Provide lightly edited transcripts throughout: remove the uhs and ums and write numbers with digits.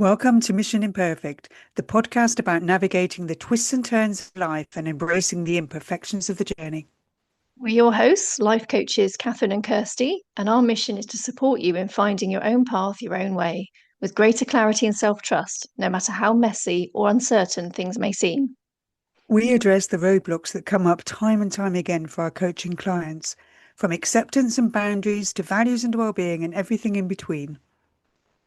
Welcome to Mission Imperfect, the podcast about navigating the twists and turns of life and embracing the imperfections of the journey. We're your hosts, life coaches Catherine and Kirsty, and our mission is to support you in finding your own path, your own way, with greater clarity and self trust, no matter how messy or uncertain things may seem. We address the roadblocks that come up time and time again for our coaching clients, from acceptance and boundaries to values and well-being and everything in between.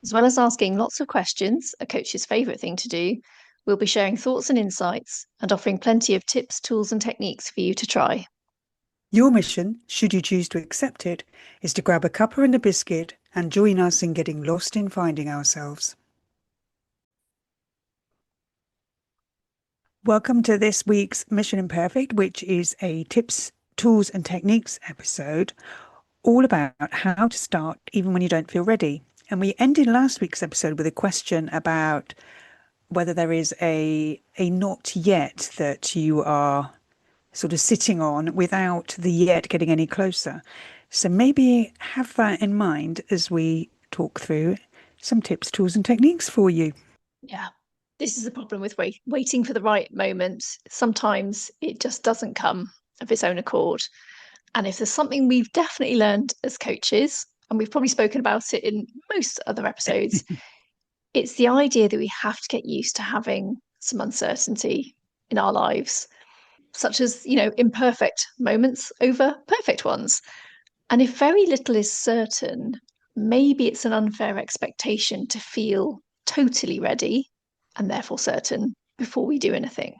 As well as asking lots of questions, a coach's favourite thing to do, we'll be sharing thoughts and insights and offering plenty of tips, tools, and techniques for you to try. Your mission, should you choose to accept it, is to grab a cuppa and a biscuit and join us in getting lost in finding ourselves. Welcome to this week's Mission Imperfect, which is a tips, tools and techniques episode all about how to start even when you don't feel ready. And we ended last week's episode with a question about whether there is a not yet that you are sort of sitting on without the yet getting any closer. So maybe have that in mind as we talk through some tips, tools and techniques for you. Yeah, this is the problem with waiting for the right moment. Sometimes it just doesn't come of its own accord. And if there's something we've definitely learned as coaches, and we've probably spoken about it in most other episodes, it's the idea that we have to get used to having some uncertainty in our lives, such as, imperfect moments over perfect ones. And if very little is certain, maybe it's an unfair expectation to feel totally ready and therefore certain before we do anything.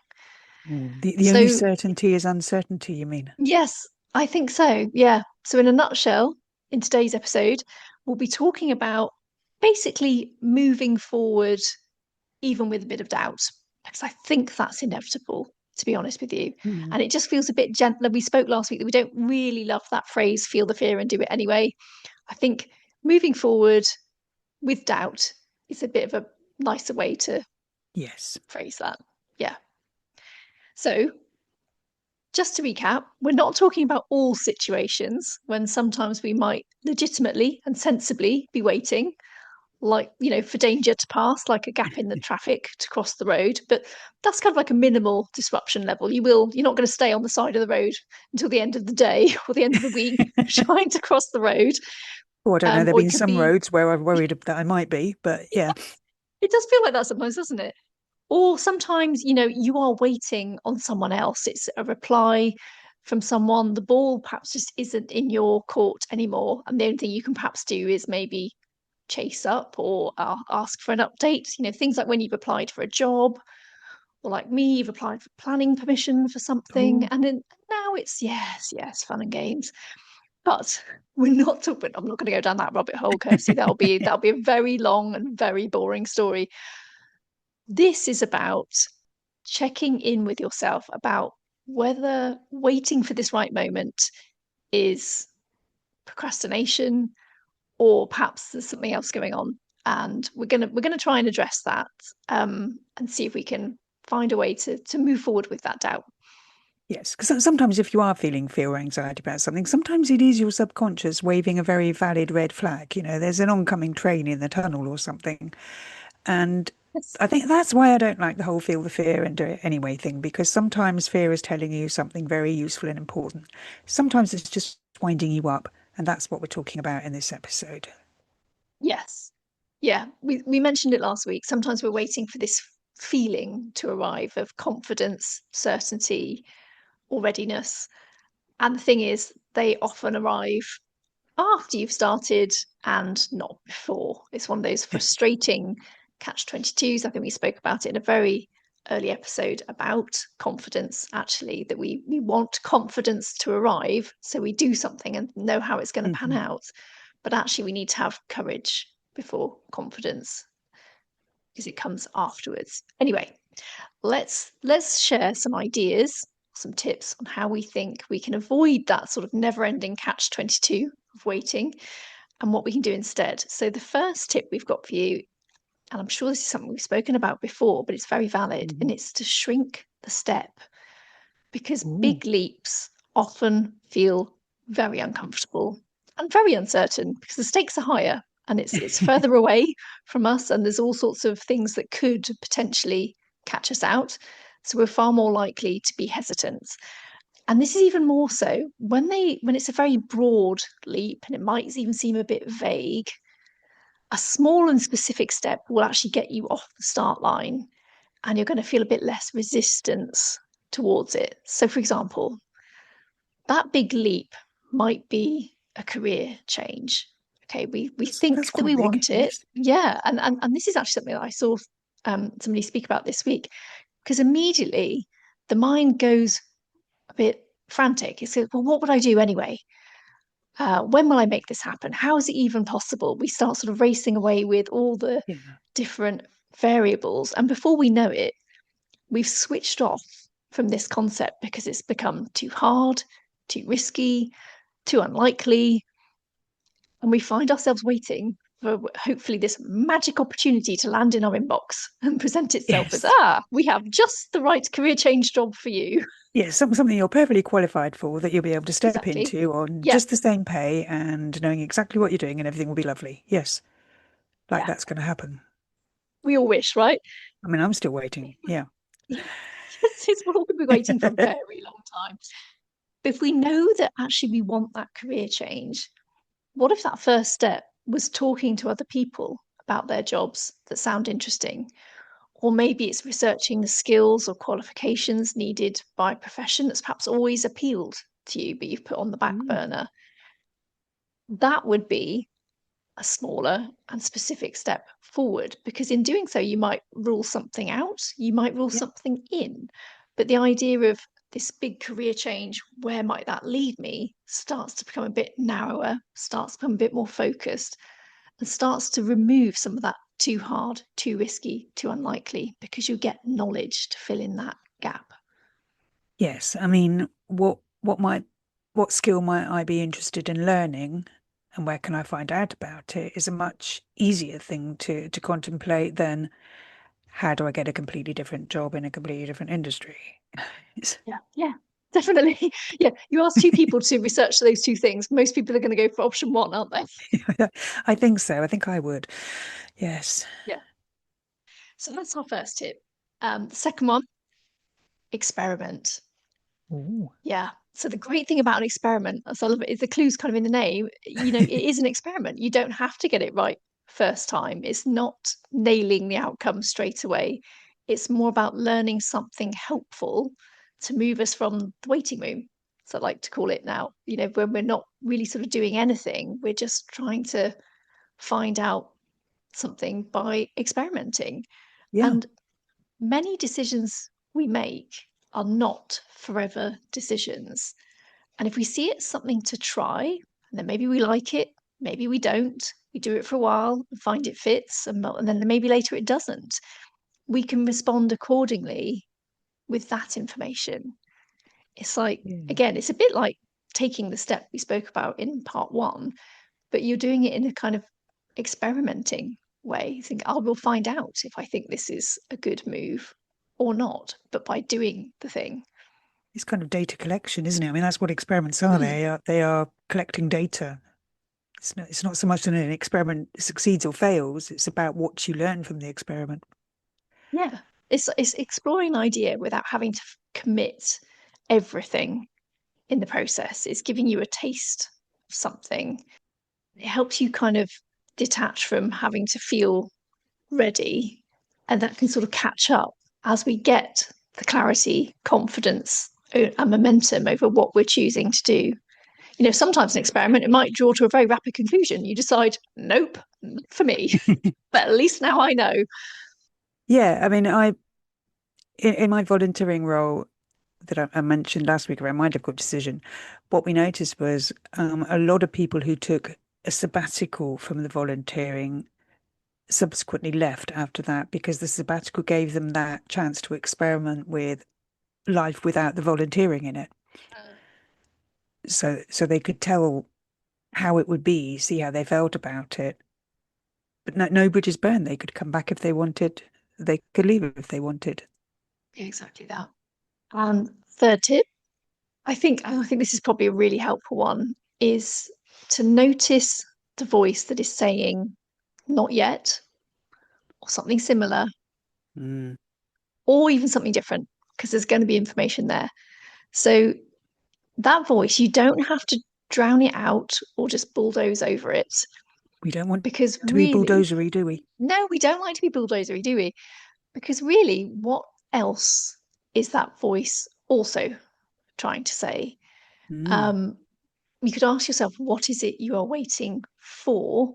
The only So, certainty is uncertainty, you mean? yes, I think so. Yeah. So, in a nutshell, in today's episode, we'll be talking about basically moving forward, even with a bit of doubt, because I think that's inevitable, to be honest with you. Mm. And it just feels a bit gentler. We spoke last week that we don't really love that phrase, feel the fear and do it anyway. I think moving forward with doubt is a bit of a nicer way to Yes. phrase that. Yeah. So, just to recap, we're not talking about all situations when sometimes we might legitimately and sensibly be waiting, like, for danger to pass, like a gap in the traffic to cross the road. But that's kind of like a minimal disruption level. You're not going to stay on the side of the road until the end of the day or the end of the week trying to cross the road. Oh, I don't know. There have Or it been could some be, roads where I've worried that I might be, but yeah. it does feel like that sometimes, doesn't it? Or sometimes, you are waiting on someone else. It's a reply from someone. The ball perhaps just isn't in your court anymore. And the only thing you can perhaps do is maybe chase up or ask for an update. Things like when you've applied for a job, or like me, you've applied for planning permission for something. Oh, And then now it's yes, fun and games. But we're not talking, I'm not going to go down that rabbit hole, Kirsty. That'll be a very long and very boring story. This is about checking in with yourself about whether waiting for this right moment is procrastination or perhaps there's something else going on. And we're gonna try and address that, and see if we can find a way to move forward with that doubt. yes. Because sometimes if you are feeling fear or anxiety about something, sometimes it is your subconscious waving a very valid red flag. There's an oncoming train in the tunnel or something. And Yes. I think that's why I don't like the whole feel the fear and do it anyway thing, because sometimes fear is telling you something very useful and important. Sometimes it's just winding you up. And that's what we're talking about in this episode. Yes. Yeah. We mentioned it last week. Sometimes we're waiting for this feeling to arrive of confidence, certainty, or readiness. And the thing is, they often arrive after you've started and not before. It's one of those frustrating catch 22s. I think we spoke about it in a very early episode about confidence, actually, that we want confidence to arrive. So we do something and know how it's going to pan Mhm. out. But actually, we need to have courage before confidence because it comes afterwards. Anyway, let's share some ideas, some tips on how we think we can avoid that sort of never-ending catch 22 of waiting and what we can do instead. So the first tip we've got for you, and I'm sure this is something we've spoken about before, but it's very valid, and Mhm. it's to shrink the step, because Ooh. big leaps often feel very uncomfortable and very uncertain because the stakes are higher. and it's further away from us, and there's all sorts of things that could potentially catch us out. So we're far more likely to be hesitant. And this is even more so when it's a very broad leap and it might even seem a bit vague. A small and specific step will actually get you off the start line, and you're going to feel a bit less resistance towards it. So, for example, that big leap might be a career change. Okay, we That's think that quite we big. want it. Yes. Yeah. And this is actually something that I saw somebody speak about this week, because immediately the mind goes a bit frantic. It says, well, what would I do anyway? When will I make this happen? How is it even possible? We start sort of racing away with all the Yeah. different variables. And before we know it, we've switched off from this concept because it's become too hard, too risky, too unlikely. And we find ourselves waiting for hopefully this magic opportunity to land in our inbox and present itself as, Yes. we have just the right career change job for you. Yes, something you're perfectly qualified for that you'll be able to step Exactly. into on Yeah. just the same pay and knowing exactly what you're doing and everything will be lovely. Yes, like Yeah. that's going to happen. We all wish, right? I mean, I'm still waiting. Yeah. Yeah. We're all going to be waiting for a very long time. But if we know that actually we want that career change, what if that first step was talking to other people about their jobs that sound interesting? Or maybe it's researching the skills or qualifications needed by a profession that's perhaps always appealed to you, but you've put on the back Mm. burner. That would be a smaller and specific step forward, because in doing so, you might rule something out, you might rule Yeah. something in. But the idea of this big career change, where might that lead me, starts to become a bit narrower, starts to become a bit more focused, and starts to remove some of that too hard, too risky, too unlikely, because you get knowledge to fill in that gap. Yes. I mean, what skill might I be interested in learning and where can I find out about it is a much easier thing to contemplate than how do I get a completely different job in a completely different industry? It's- Yeah, yeah, definitely. Yeah, you ask two people to research those two things. Most people are going to go for option one, aren't they? I think so. I think I would. Yes. Yeah. So that's our first tip. The second one, experiment. Ooh. Yeah. So the great thing about an experiment, as I love it, is the clue's kind of in the name. It is an experiment. You don't have to get it right first time. It's not nailing the outcome straight away. It's more about learning something helpful to move us from the waiting room. So I like to call it now. When we're not really sort of doing anything, we're just trying to find out something by experimenting. Yeah. And many decisions we make are not forever decisions. And if we see it as something to try, and then maybe we like it, maybe we don't, we do it for a while and find it fits, and then maybe later it doesn't, we can respond accordingly with that information. It's like, Yeah. again, it's a bit like taking the step we spoke about in part one, but you're doing it in a kind of experimenting way. You think, I will find out if I think this is a good move or not, but by doing the thing. It's kind of data collection, isn't it? I mean, that's what experiments are. Mm. They are collecting data. It's not so much that an experiment succeeds or fails. It's about what you learn from the experiment. Yeah, it's exploring an idea without having to commit everything in the process. It's giving you a taste of something. It helps you kind of detach from having to feel ready, and that can sort of catch up as we get the clarity, confidence, and momentum over what we're choosing to do. Sometimes an experiment, it might draw to a very rapid conclusion. You decide, nope, not for me. But at least now I know. Yeah, I mean, in my volunteering role that I mentioned last week around my difficult decision, what we noticed was a lot of people who took a sabbatical from the volunteering subsequently left after that because the sabbatical gave them that chance to experiment with life without the volunteering in it. So they could tell how it would be, see how they felt about it. But no bridges burned. They could come back if they wanted. They could leave if they wanted. Yeah, exactly that. And third tip, I think this is probably a really helpful one, is to notice the voice that is saying not yet or something similar Mm. or even something different because there's going to be information there. So that voice, you don't have to drown it out or just bulldoze over it We don't want because to be really, bulldozery, do we? no, we don't like to be bulldozery, do we? Because really, what else is that voice also trying to say? Mm. Um, you could ask yourself, what is it you are waiting for?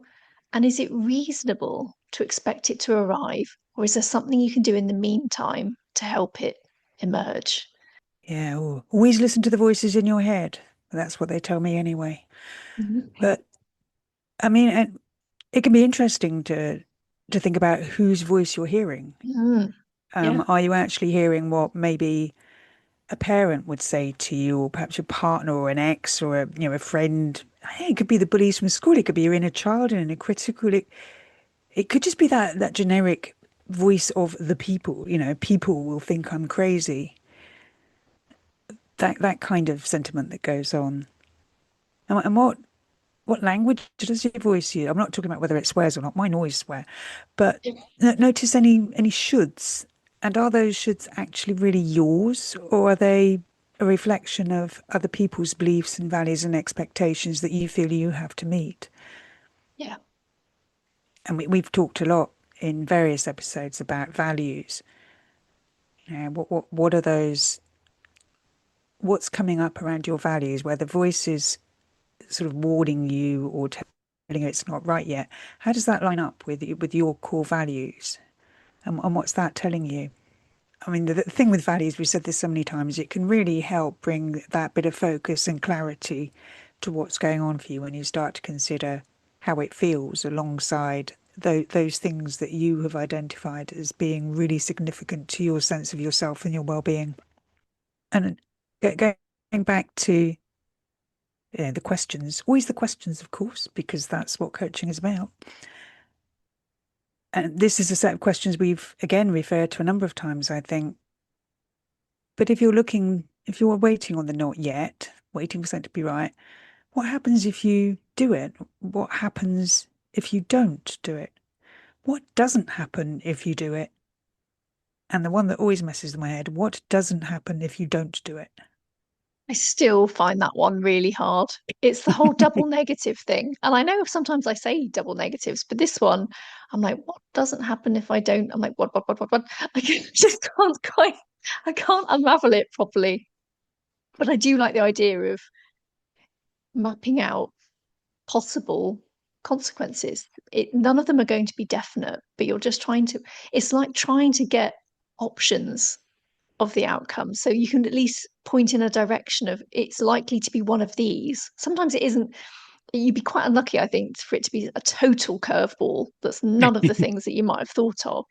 And is it reasonable to expect it to arrive? Or is there something you can do in the meantime to help it emerge? Yeah, always listen to the voices in your head. That's what they tell me anyway. Mhm. But I mean, it can be interesting to think about whose voice you're hearing. Mm, yeah, Are you actually hearing what maybe a parent would say to you, or perhaps your partner, or an ex, or a friend? Hey, it could be the bullies from school. It could be your inner child and a critical. It could just be that generic voice of the people. People will think I'm crazy. That kind of sentiment that goes on. And what language does your voice use? I'm not talking about whether it swears or not. Mine always swear. But notice any shoulds. And are those shoulds actually really yours, or are they a reflection of other people's beliefs and values and expectations that you feel you have to meet? yeah, And we've talked a lot in various episodes about values. What are those? What's coming up around your values, where the voice is sort of warning you or telling you it's not right yet? How does that line up with your core values? And what's that telling you? I mean, the thing with values, we've said this so many times, it can really help bring that bit of focus and clarity to what's going on for you when you start to consider how it feels alongside those things that you have identified as being really significant to your sense of yourself and your well-being. And going back to the questions, always the questions, of course, because that's what coaching is about. And this is a set of questions we've again referred to a number of times, I think. But if you're waiting on the not yet, waiting for something to be right, what happens if you do it? What happens if you don't do it? What doesn't happen if you do it? And the one that always messes with my head, what doesn't happen if you don't do it? I still find that one really hard. It's the whole double negative thing. And I know sometimes I say double negatives, but this one, I'm like, what doesn't happen if I don't? I'm like, what? Just can't quite, I can't unravel it properly. But I do like the idea of mapping out possible consequences. None of them are going to be definite, but you're just trying to, it's like trying to get options of the outcome. So you can at least point in a direction of it's likely to be one of these. Sometimes it isn't, you'd be quite unlucky, I think, for it to be a total curveball that's none of the things that you might have thought of.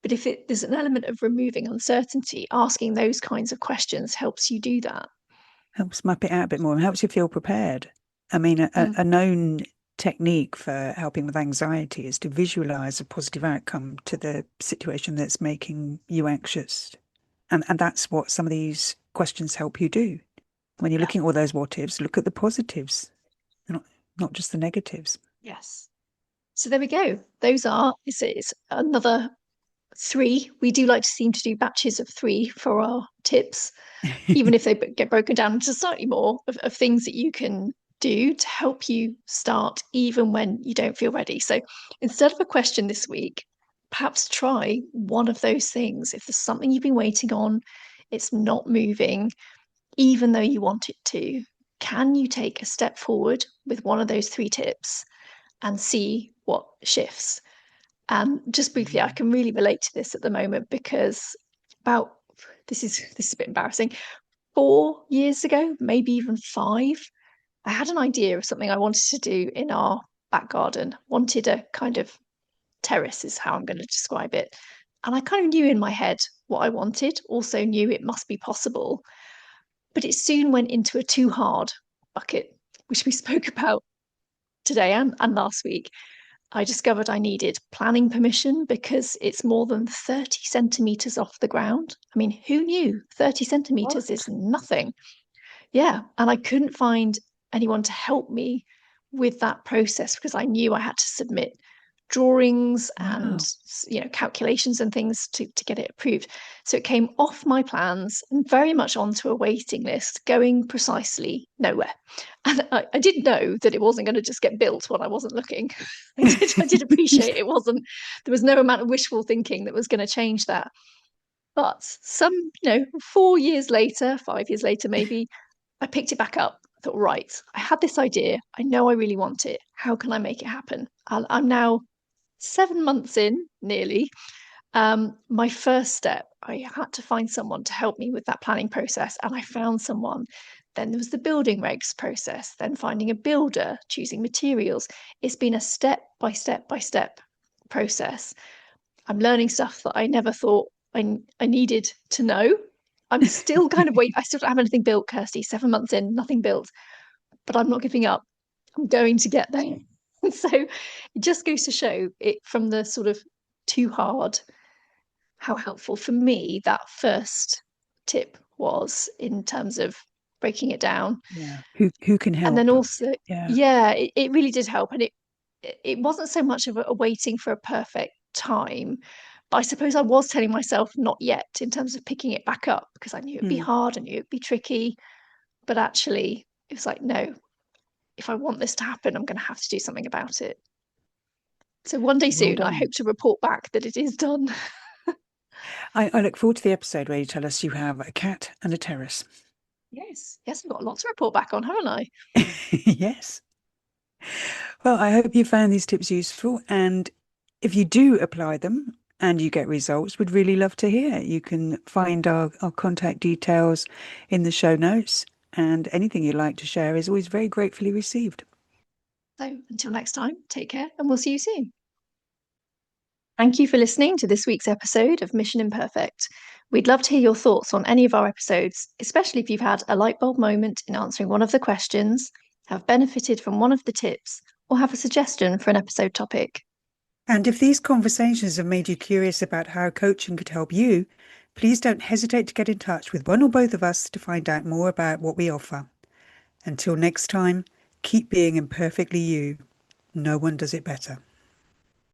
But if there's an element of removing uncertainty, asking those kinds of questions helps you do that. Helps map it out a bit more and helps you feel prepared. I mean, Mm, a known technique for helping with anxiety is to visualize a positive outcome to the situation that's making you anxious. And that's what some of these questions help you do. When you're yeah. looking at all those what ifs, look at the positives, not not just the negatives. Yes. So there we go. Those are, it's another three. We do like to seem to do batches of three for our tips, even if they get broken down into slightly more of things that you can do to help you start even when you don't feel ready. So instead of a question this week, perhaps try one of those things. If there's something you've been waiting on, it's not moving, even though you want it to, can you take a step forward with one of those three tips and see what shifts? Just briefly, I Mm. can really relate to this at the moment because about this is a bit embarrassing. 4 years ago, maybe even five, I had an idea of something I wanted to do in our back garden. Wanted a kind of terrace, is how I'm going to describe it. And I kind of knew in my head what I wanted, also knew it must be possible. But it soon went into a too hard bucket, which we spoke about today and last week. I discovered I needed planning permission because it's more than 30 centimeters off the ground. I mean, who knew 30 centimeters is What? nothing? Yeah. And I couldn't find anyone to help me with that process because I knew I had to submit drawings and Wow. calculations and things to get it approved. So it came off my plans and very much onto a waiting list, going precisely nowhere. And I did know that it wasn't going to just get built when I wasn't looking. I did appreciate it wasn't, there was no amount of wishful thinking that was going to change that. But some, 4 years later, 5 years later, maybe, I picked it back up. I thought, right, I had this idea. I know I really want it. How can I make it happen? I'm now 7 months in, nearly. My first step, I had to find someone to help me with that planning process, and I found someone. Then there was the building regs process, then finding a builder, choosing materials. It's been a step by step by step process. I'm learning stuff that I never thought I needed to know. I'm still kind of wait. I still don't have anything built, Kirsty. 7 months in, nothing built, but I'm not giving up. I'm going to get there. So it just goes to show it from the sort of too hard, how helpful for me that first tip was in terms of breaking it down. Yeah. Who can And then help? also, Yeah. yeah, it really did help. And it wasn't so much of a waiting for a perfect time, but I suppose I was telling myself not yet in terms of picking it back up because I knew it'd be Mm. hard, I knew it'd be tricky. But actually, it was like, no, if I want this to happen, I'm going to have to do something about it. So one day Well soon, I done. hope to report back that it is done. I look forward to the episode where you tell us you have a cat and a terrace. Yes, yes, I've got a lot to report back on, haven't I? Yes. Well, I hope you found these tips useful. And if you do apply them and you get results, we'd really love to hear. You can find our contact details in the show notes. And anything you'd like to share is always very gratefully received. So until next time, take care and we'll see you soon. Thank you for listening to this week's episode of Mission Imperfect. We'd love to hear your thoughts on any of our episodes, especially if you've had a light bulb moment in answering one of the questions, have benefited from one of the tips, or have a suggestion for an episode topic. And if these conversations have made you curious about how coaching could help you, please don't hesitate to get in touch with one or both of us to find out more about what we offer. Until next time, keep being imperfectly you. No one does it better.